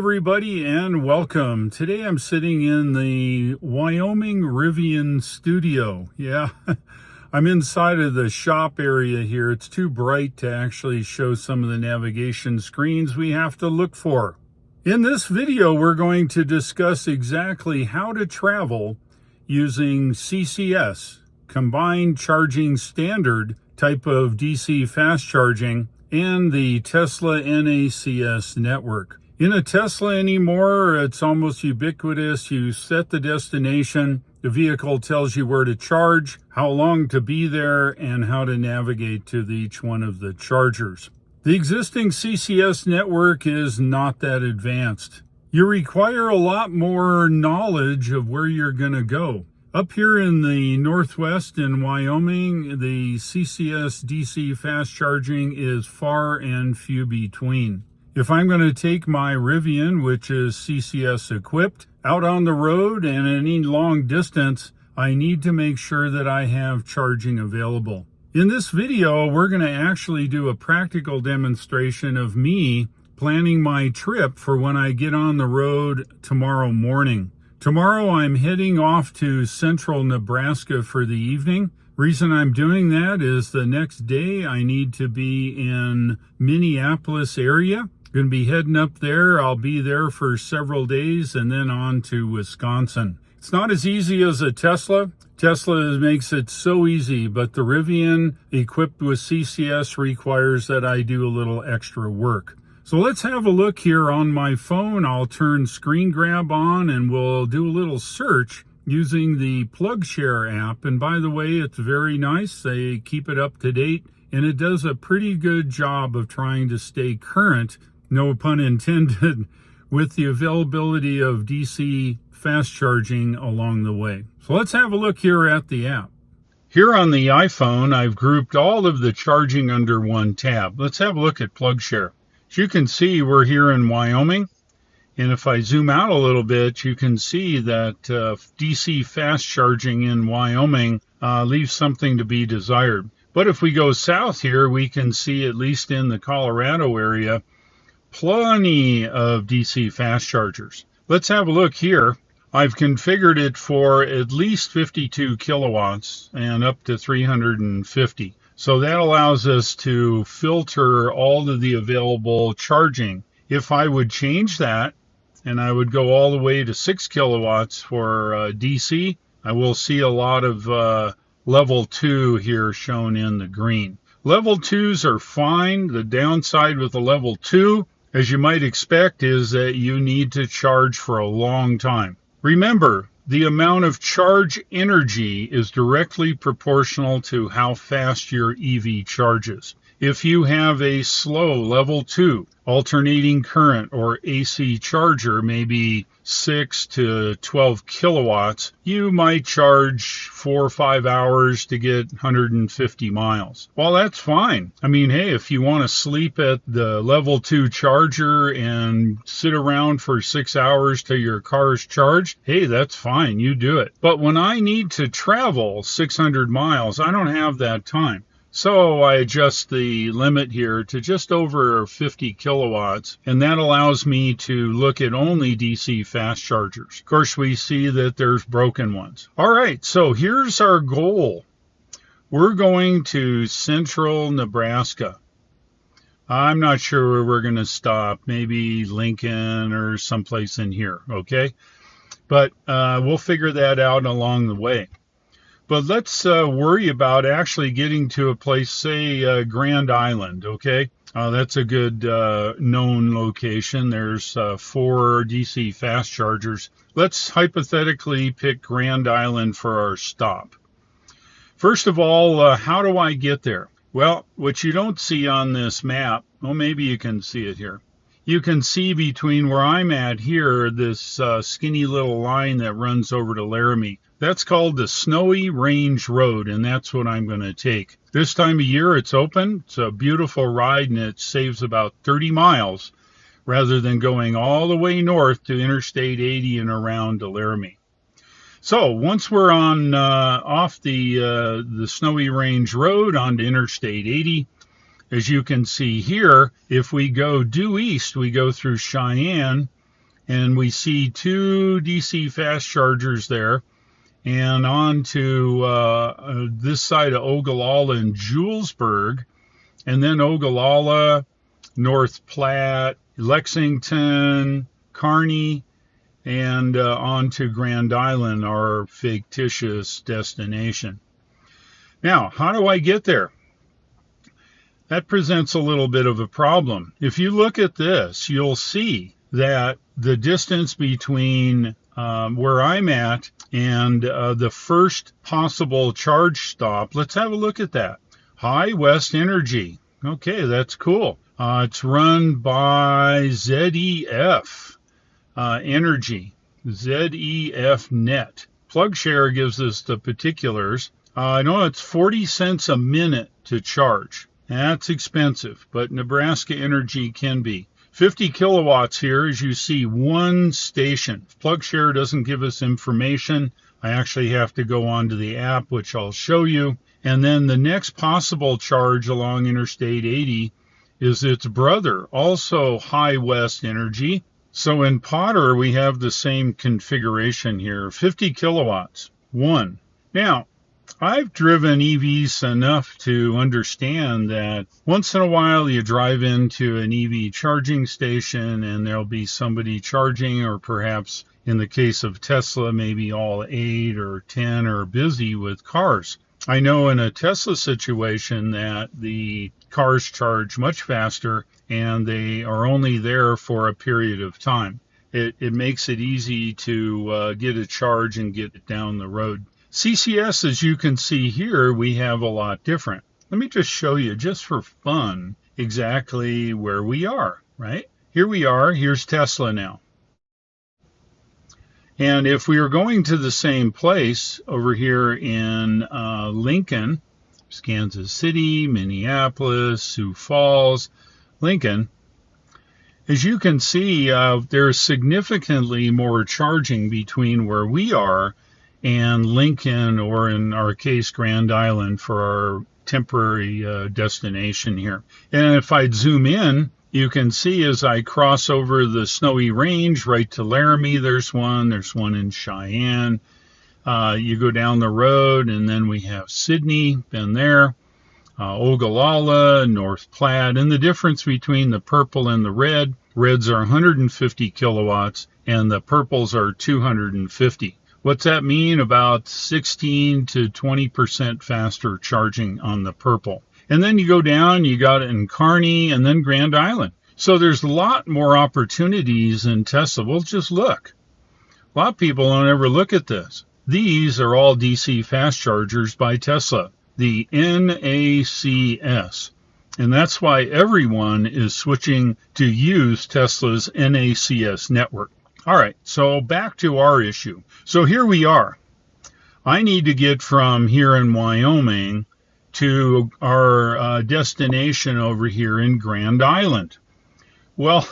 everybody, and welcome. Today I'm sitting in the Wyoming Rivian studio. Yeah, I'm inside of the shop area here. It's too bright to actually show some of the navigation screens we have to look for. In this video, we're going to discuss exactly how to travel using CCS, Combined Charging Standard type of DC fast charging, and the Tesla NACS network. In a Tesla anymore, it's almost ubiquitous. You set the destination, the vehicle tells you where to charge, how long to be there, and how to navigate to each one of the chargers. The existing CCS network is not that advanced. You require a lot more knowledge of where you're going to go. Up here in the Northwest in Wyoming, the CCS DC fast charging is far and few between. If I'm going to take my Rivian, which is CCS equipped, out on the road and any long distance, I need to make sure that I have charging available. In this video, we're going to actually do a practical demonstration of me planning my trip for when I get on the road tomorrow morning. Tomorrow I'm heading off to central Nebraska for the evening. Reason I'm doing that is the next day I need to be in Minneapolis area. Going to be heading up there. I'll be there for several days and then on to Wisconsin. It's not as easy as a Tesla. Tesla makes it so easy, but the Rivian equipped with CCS requires that I do a little extra work. So let's have a look here on my phone. I'll turn screen grab on and we'll do a little search using the PlugShare app. And by the way, it's very nice. They keep it up to date and it does a pretty good job of trying to stay current, no pun intended, with the availability of DC fast charging along the way. So let's have a look here at the app. Here on the iPhone, I've grouped all of the charging under one tab. Let's have a look at PlugShare. As you can see, we're here in Wyoming, and if I zoom out a little bit, you can see that DC fast charging in Wyoming leaves something to be desired. But if we go south here, we can see, at least in the Colorado area, plenty of DC fast chargers. Let's have a look here. I've configured it for at least 52 kilowatts and up to 350. So that allows us to filter all of the available charging. If I would change that and I would go all the way to 6 kilowatts for DC, I will see a lot of level 2 here shown in the green. Level 2s are fine. The downside with the level 2, as you might expect, is that you need to charge for a long time. Remember, the amount of charge energy is directly proportional to how fast your EV charges. If you have a slow level 2 alternating current or AC charger, maybe 6 to 12 kilowatts, you might charge 4 or 5 hours to get 150 miles. Well, that's fine. I mean, hey, if you want to sleep at the level 2 charger and sit around for 6 hours till your car's charged, hey, that's fine. You do it. But when I need to travel 600 miles, I don't have that time. So I adjust the limit here to just over 50 kilowatts, and that allows me to look at only DC fast chargers. Of course, we see that there's broken ones. All right, so here's our goal. We're going to central Nebraska. I'm not sure where we're going to stop, maybe Lincoln or someplace in here, okay? But we'll figure that out along the way. But let's worry about actually getting to a place, say Grand Island, okay? That's a good known location. There's 4 DC fast chargers. Let's hypothetically pick Grand Island for our stop. First of all, how do I get there? Well, what you don't see on this map, well, maybe you can see it here. You can see between where I'm at here, this skinny little line that runs over to Laramie. That's called the Snowy Range Road, and that's what I'm going to take. This time of year, it's open. It's a beautiful ride, and it saves about 30 miles rather than going all the way north to Interstate 80 and around to Laramie. So once we're on off the Snowy Range Road onto Interstate 80, as you can see here, if we go due east, we go through Cheyenne, And we see two DC fast chargers there. And on to this side of Ogallala and Julesburg. And then Ogallala, North Platte, Lexington, Kearney, and on to Grand Island, our fictitious destination. Now, how do I get there? That presents a little bit of a problem. If you look at this, you'll see that the distance between where I'm at and the first possible charge stop, let's have a look at that. High West Energy. Okay, that's cool. It's run by ZEF Energy, ZEF Net. PlugShare gives us the particulars. I know it's 40 cents a minute to charge. That's expensive, but Nebraska Energy can be. 50 kilowatts here, as you see, one station. PlugShare doesn't give us information. I actually have to go onto the app, which I'll show you. And then the next possible charge along Interstate 80 is its brother, also High West Energy. So in Potter, we have the same configuration here, 50 kilowatts, one. Now, I've driven EVs enough to understand that once in a while you drive into an EV charging station and there'll be somebody charging, or perhaps in the case of Tesla, maybe all 8 or 10 are busy with cars. I know in a Tesla situation that the cars charge much faster and they are only there for a period of time. It makes it easy to get a charge and get it down the road. CCS, as you can see here, we have a lot different. Let me just show you, just for fun, exactly where we are, right? Here we are. Here's Tesla now. And if we are going to the same place over here in Lincoln, Kansas City, Minneapolis, Sioux Falls, Lincoln, as you can see, there's significantly more charging between where we are and Lincoln, or in our case, Grand Island, for our temporary destination here. And if I zoom in, you can see as I cross over the Snowy Range right to Laramie, there's one in Cheyenne. You go down the road and then we have Sydney, been there, Ogallala, North Platte, and the difference between the purple and the red, reds are 150 kilowatts and the purples are 250. What's that mean? About 16 to 20% faster charging on the purple. And then you go down, you got it in Kearney and then Grand Island. So there's a lot more opportunities in Tesla. Well, just look. A lot of people don't ever look at this. These are all DC fast chargers by Tesla, the NACS. And that's why everyone is switching to use Tesla's NACS network. All right, so back to our issue. So here we are. I need to get from here in Wyoming to our destination over here in Grand Island. Well,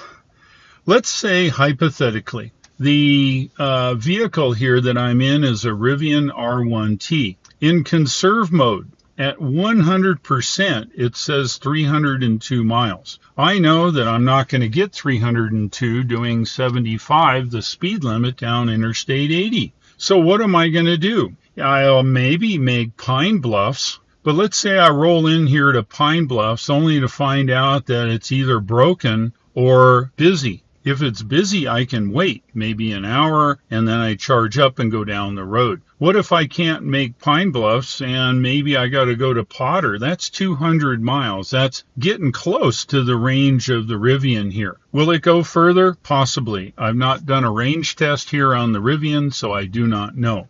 let's say hypothetically, the vehicle here that I'm in is a Rivian R1T. In conserve mode, at 100%, it says 302 miles. I know that I'm not going to get 302 doing 75, the speed limit down Interstate 80. So what am I going to do? I'll maybe make Pine Bluffs, but let's say I roll in here to Pine Bluffs only to find out that it's either broken or busy. If it's busy, I can wait maybe an hour and then I charge up and go down the road. What if I can't make Pine Bluffs and maybe I got to go to Potter? That's 200 miles. That's getting close to the range of the Rivian here. Will it go further? Possibly. I've not done a range test here on the Rivian, so I do not know.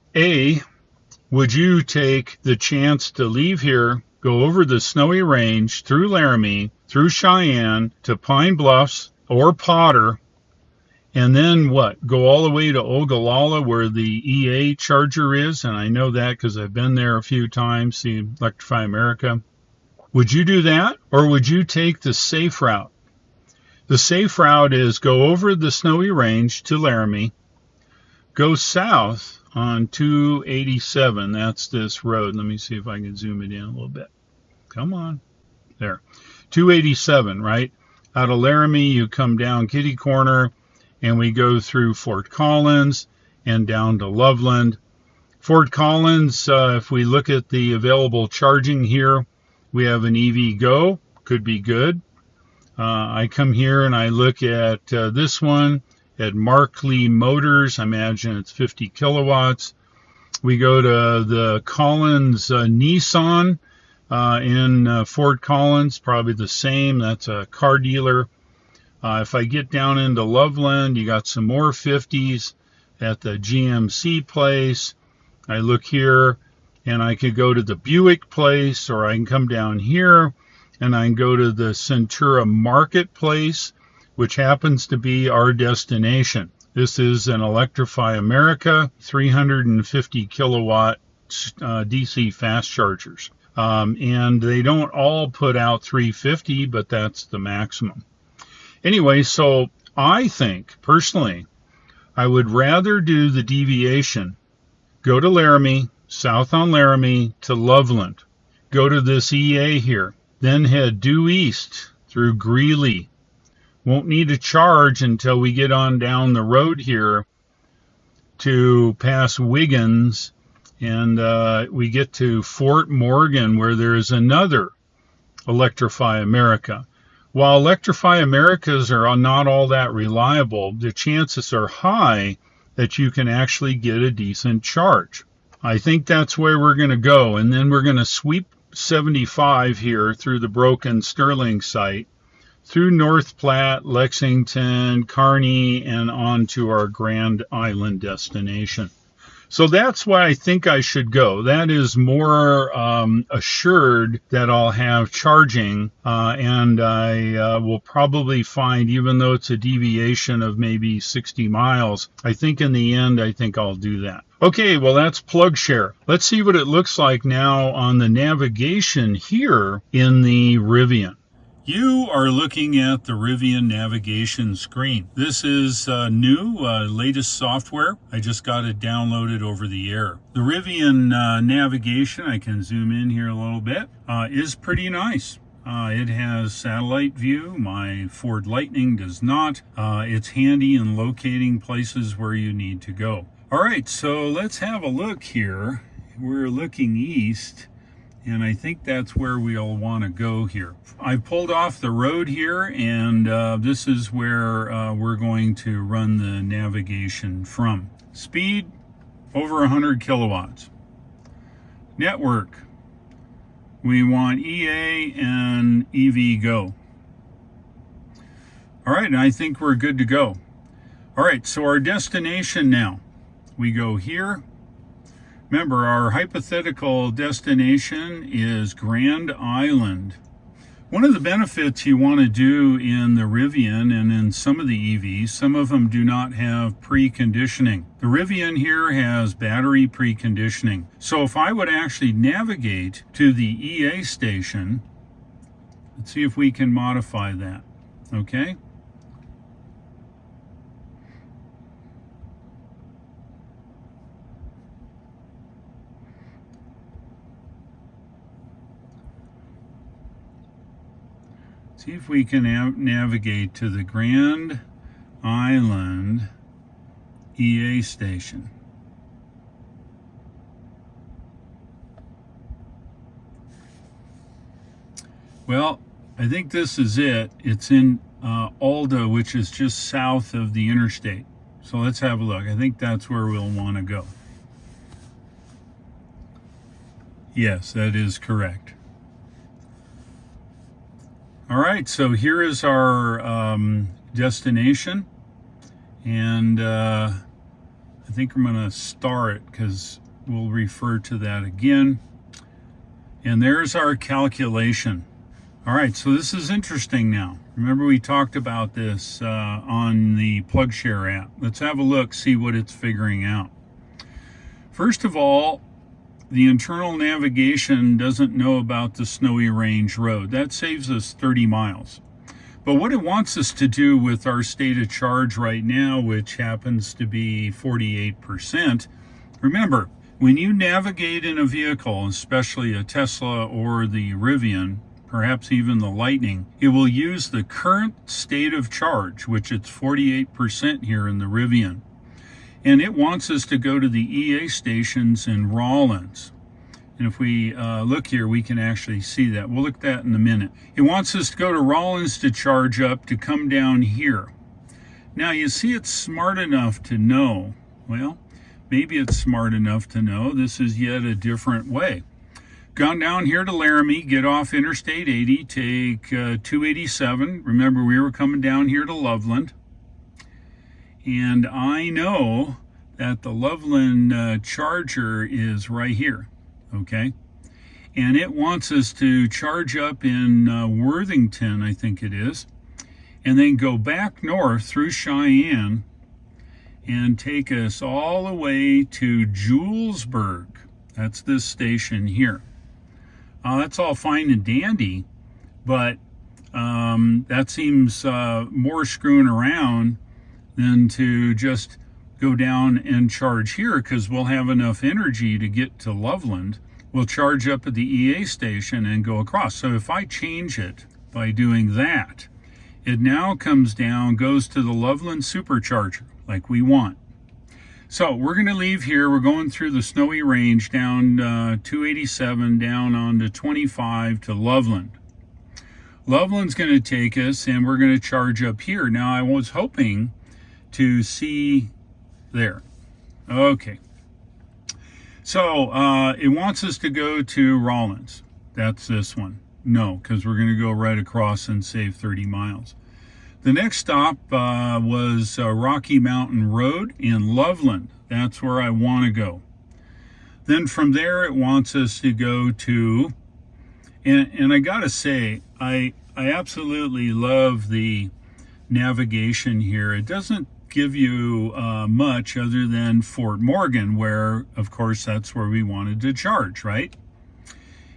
Would you take the chance to leave here, go over the Snowy Range, through Laramie, through Cheyenne, to Pine Bluffs or Potter, and then what? Go all the way to Ogallala where the EA charger is, and I know that because I've been there a few times, see Electrify America. Would you do that, or would you take the safe route? The safe route is go over the Snowy Range to Laramie, go south on 287. That's this road. Let me see if I can zoom it in a little bit. Come on. There. 287, right? Out of Laramie, you come down Kitty Corner, and we go through Fort Collins and down to Loveland. Fort Collins, if we look at the available charging here, we have an EV Go, could be good. I come here and I look at this one at Markley Motors. I imagine it's 50 kilowatts. We go to the Collins Nissan in Fort Collins, probably the same. That's a car dealer. If I get down into Loveland, you got some more 50s at the GMC place. I look here and I could go to the Buick place, or I can come down here and I can go to the Centura Marketplace, which happens to be our destination. This is an Electrify America 350 kilowatt DC fast chargers. And they don't all put out 350, but that's the maximum. Anyway, so I think, personally, I would rather do the deviation, go to Laramie, south on Laramie to Loveland, go to this EA here, then head due east through Greeley. Won't need to charge until we get on down the road here to pass Wiggins, and we get to Fort Morgan, where there's another Electrify America. While Electrify Americas are not all that reliable, the chances are high that you can actually get a decent charge. I think that's where we're going to go, and then we're going to sweep 75 here through the Broken Sterling site, through North Platte, Lexington, Kearney, and on to our Grand Island destination. So that's why I think I should go. That is more assured that I'll have charging, and I will probably find, even though it's a deviation of maybe 60 miles, I think in the end, I think I'll do that. Okay, well, that's PlugShare. Let's see what it looks like now on the navigation here in the Rivian. You are looking at the Rivian navigation screen. This is new, latest software. I just got it downloaded over the air. The Rivian navigation, I can zoom in here a little bit, is pretty nice. It has satellite view. My Ford Lightning does not. It's handy in locating places where you need to go. All right, so let's have a look here. We're looking east, and I think that's where we'll want to go here. I pulled off the road here, and this is where we're going to run the navigation from. Speed, over 100 kilowatts. Network, we want EA and EV Go. All right, and I think we're good to go. All right, so our destination now. We go here. Remember, our hypothetical destination is Grand Island. One of the benefits you want to do in the Rivian and in some of the EVs, some of them do not have preconditioning. The Rivian here has battery preconditioning. So if I would actually navigate to the EA station, let's see if we can modify that, okay? See if we can navigate to the Grand Island EA station. Well, I think this is it. It's in Alda, which is just south of the interstate. So let's have a look. I think that's where we'll want to go. Yes, that is correct. All right, so here is our destination, and I think I'm going to star it because we'll refer to that again. And there's our calculation. All right, so this is interesting now. Remember we talked about this on the PlugShare app. Let's have a look, see what it's figuring out. First of all, the internal navigation doesn't know about the Snowy Range Road. That saves us 30 miles. But what it wants us to do with our state of charge right now, which happens to be 48%, remember, when you navigate in a vehicle, especially a Tesla or the Rivian, perhaps even the Lightning. It will use the current state of charge, which it's 48% here in the Rivian. And it wants us to go to the EA stations in Rawlins. And if we look here, we can actually see that. We'll look at that in a minute. It wants us to go to Rawlins to charge up, to come down here. Now, you see it's smart enough to know, well, maybe it's smart enough to know this is yet a different way. Gone down here to Laramie, get off Interstate 80, take 287. Remember, we were coming down here to Loveland. And I know that the Loveland charger is right here. Okay, and it wants us to charge up in Worthington, I think it is, and then go back north through Cheyenne and take us all the way to Julesburg. That's this station here. That's all fine and dandy, but that seems more screwing around than to just go down and charge here, because we'll have enough energy to get to Loveland. We'll charge up at the EA station and go across. So if I change it by doing that, it now comes down, goes to the Loveland supercharger like we want. So we're going to leave here. We're going through the snowy range down 287 down onto 25 to Loveland. Loveland's going to take us, and we're going to charge up here. Now, I was hoping to see there. Okay. So it wants us to go to Rawlins. That's this one. No, because we're going to go right across and save 30 miles. The next stop was Rocky Mountain Road in Loveland. That's where I want to go. Then from there, it wants us to go to, and I got to say, I absolutely love the navigation here. It doesn't give you much other than Fort Morgan, where, of course, that's where we wanted to charge, right?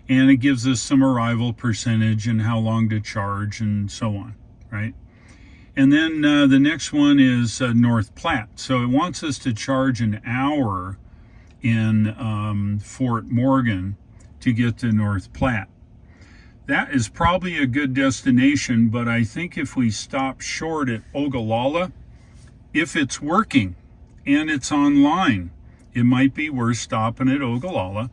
And it gives us some arrival percentage and how long to charge and so on, right? And then the next one is North Platte. So it wants us to charge an hour in Fort Morgan to get to North Platte. That is probably a good destination, but I think if we stop short at Ogallala, if it's working and it's online, it might be worth stopping at Ogallala,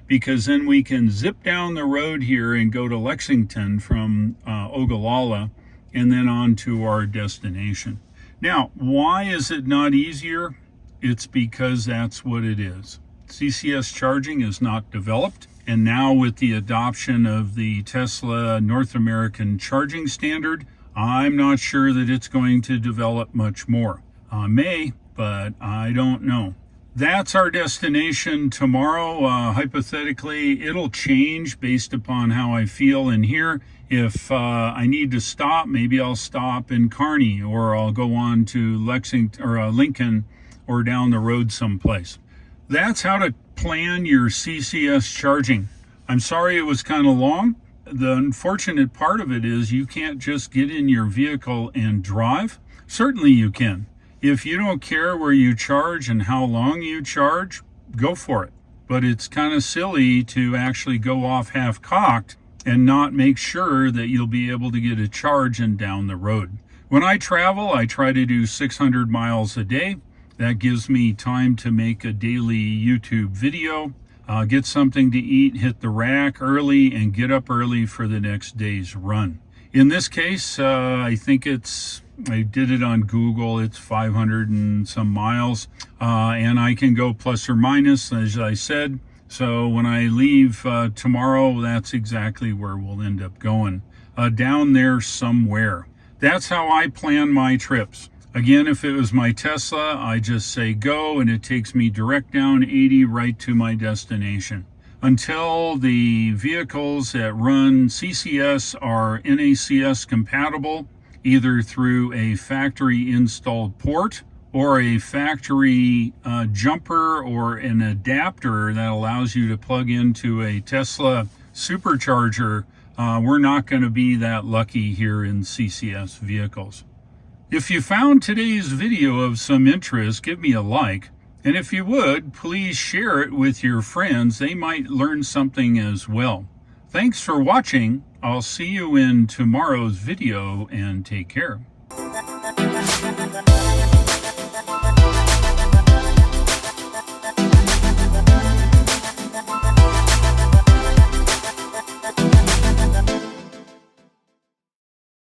because then we can zip down the road here and go to Lexington from Ogallala and then on to our destination. Now, why is it not easier? It's because that's what it is. CCS charging is not developed, and now with the adoption of the Tesla North American charging standard, I'm not sure that it's going to develop much more. May, but I don't know. That's our destination tomorrow. Hypothetically, it'll change based upon how I feel in here. If I need to stop, maybe I'll stop in Kearney, or I'll go on to Lexington or Lincoln, or down the road someplace. That's how to plan your CCS charging. I'm sorry it was kind of long. The unfortunate part of it is you can't just get in your vehicle and drive. Certainly you can. If you don't care where you charge and how long you charge, go for it. But it's kind of silly to actually go off half-cocked and not make sure that you'll be able to get a charge and down the road. When I travel, I try to do 600 miles a day. That gives me time to make a daily YouTube video, get something to eat, hit the rack early, and get up early for the next day's run. In this case, I think I did it on Google, it's 500 and some miles, and I can go plus or minus, as I said. So when I leave tomorrow, that's exactly where we'll end up going, down there somewhere. That's how I plan my trips. Again, if it was my Tesla, I just say go, and it takes me direct down 80 right to my destination. Until the vehicles that run CCS are NACS compatible, either through a factory installed port or a factory jumper or an adapter that allows you to plug into a Tesla supercharger, we're not going to be that lucky here in CCS vehicles. If you found today's video of some interest, give me a like. And if you would, please share it with your friends. They might learn something as well. Thanks for watching. I'll see you in tomorrow's video, and take care.